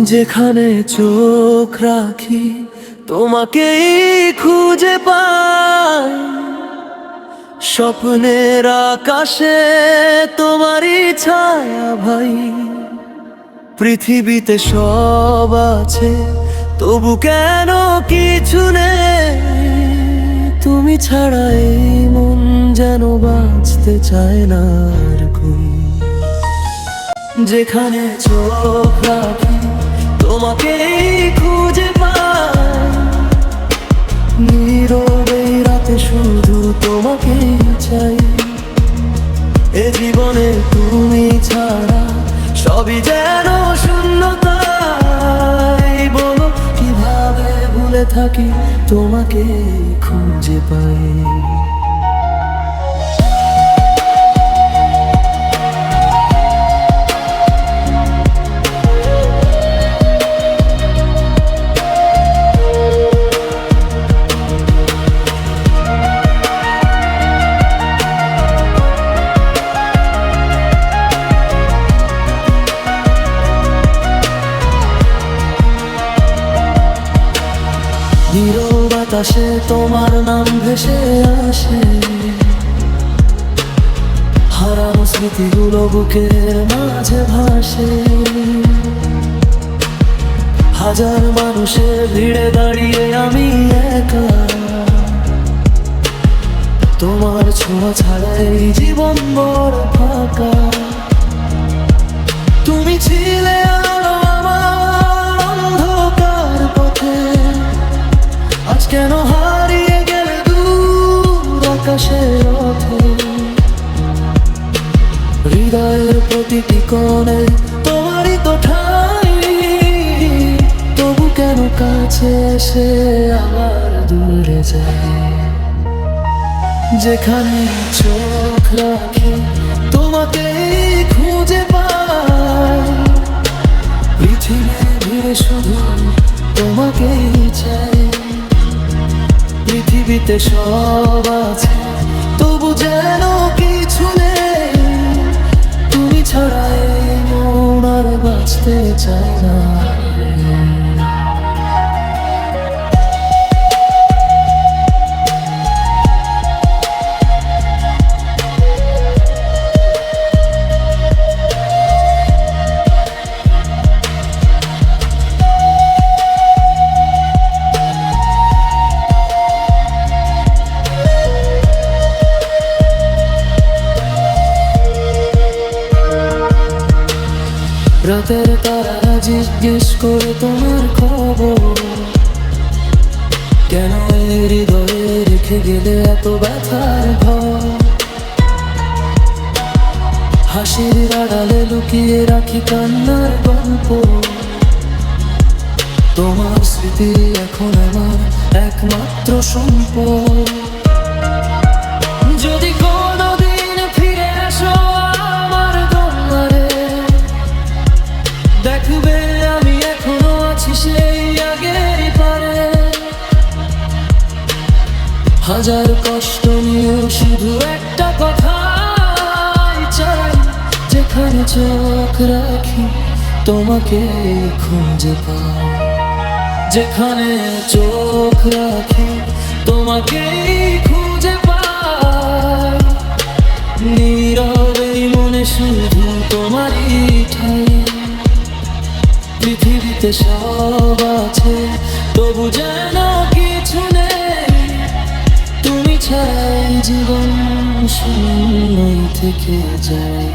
যেখানে চোখ রাখি তোমাকেই খুঁজে পাই, স্বপ্নের আকাশে তোমারই ছায়া ভাই। পৃথিবীতে সব আছে তবু কেন কিছু নেই, তুমি ছাড়া এই মন যেন বাঁচতে চায় না আর কই। যেখানে চোখ রাখি তোমাকেই খুঁজে পাই, নীরবে রাতে শুধু তোমাকেই চাই। এ জীবনে তুমি ছাড়া সবই যেন শূন্যতাই, বলো কিভাবে ভুলে থাকি তোমাকে খুঁজে পাই। নীরব বাতাসে তোমার নাম ভেসে আসে, হারানো স্মৃতিগুলো বুকের মাঝে ভাসে। হাজার মানুষের ভিড়ে দাঁড়িয়ে আমি একা, তোমার ছোঁয়া ছাড়া এই জীবন বড় ফাঁকা। তুমি ছিলে আলো আমার অন্ধকার পথে, আজ কেন হারিয়ে গেলে দূর আকাশের রথে। হৃদয়ের প্রতিটি কোণে তোমারই তো ঠাই, তবু কেন কাছে এসে আবার দূরে যায়। যেখানে চোখ রাখি তোমাকেই খুঁজে পাই, পৃথিবী ঘিরে শুধু তোমাকেই চাই। পৃথিবীতে সব আছে তবু যেন কিছু নেই, তুমি ছাড়া এই মন আর বাঁচতে চায় না। রাতের তারা জিজ্ঞেস করে তোমার খবর, কেন এই হৃদয়ে রেখে গেলে এত ব্যথার ঘর। হাসির আড়ালে লুকিয়ে রাখি কান্নার গল্প, তোমার স্মৃতি এখন আমার একমাত্র সম্পদ। যদি কোনোদিন ফিরে আসো আমার দোয়ারে, দেখবে আমি এখনো আছি সেই আগের পারে। হাজার কষ্ট নিয়েও শুধু একটা কথাই চাই, যেখানে চোখ রাখি তোমাকে খুঁজে পাই। যেখানে চোখ রাখি তোমাকে খুঁজে পাই, নীরবে মনে শুধু তোমারই ঠাই। পৃথিবীতে সব আছে তবু যেন কিছু নেই, তুমি ছাড়াই জীবন শূন্যই থেকে যায়।